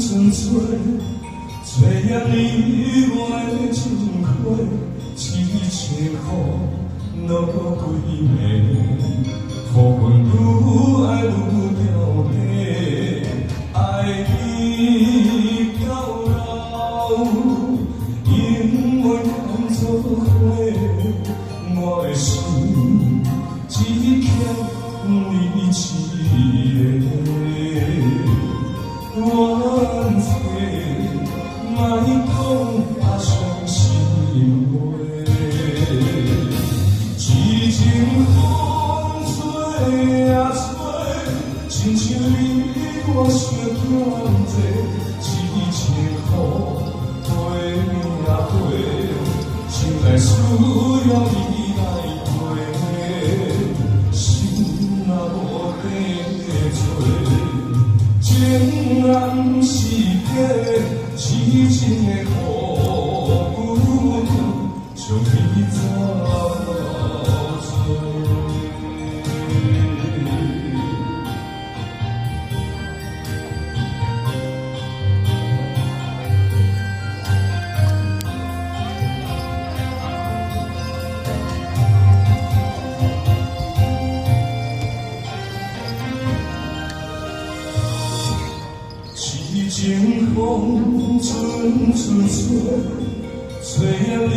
纯粹，做也你我的情花，痴情雨落几暝，雨阮愈爱愈掉底，爱你到老，永远牵做伙，我的心只欠你一个。怨气莫讲啊伤心话，痴情风吹啊吹，亲像你我相欠债，痴情雨飞啊飞，心内需要你来陪，心若无地找。情难是假，痴情的苦有痛，将你找找。痴情风春春吹，吹呀你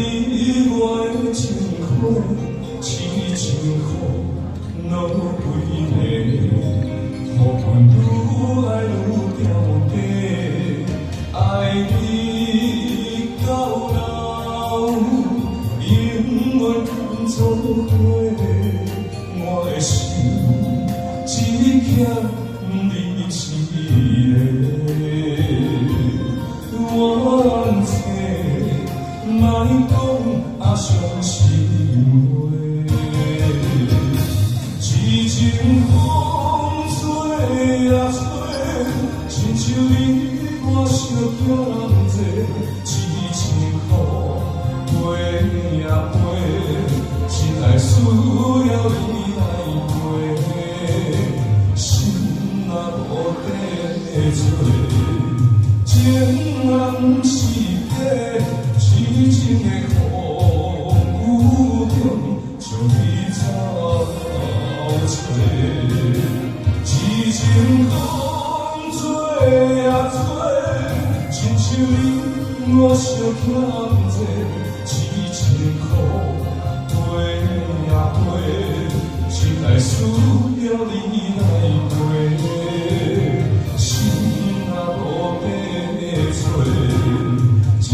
我的情花，痴情雨落几暝，雨阮愈爱愈掉底，爱你到老，永远牵做伙，我的心只欠你一个。怨气莫讲啊伤心话，痴情风吹啊吹，亲像你我相欠债，痴情雨飞啊飞，心内需要你来陪，心若无地找。情难是假，痴情的雨有痛，将你找找。痴情风吹啊吹，亲像你我相欠债，痴情雨飞啊飞，心内需要你来陪，心若无情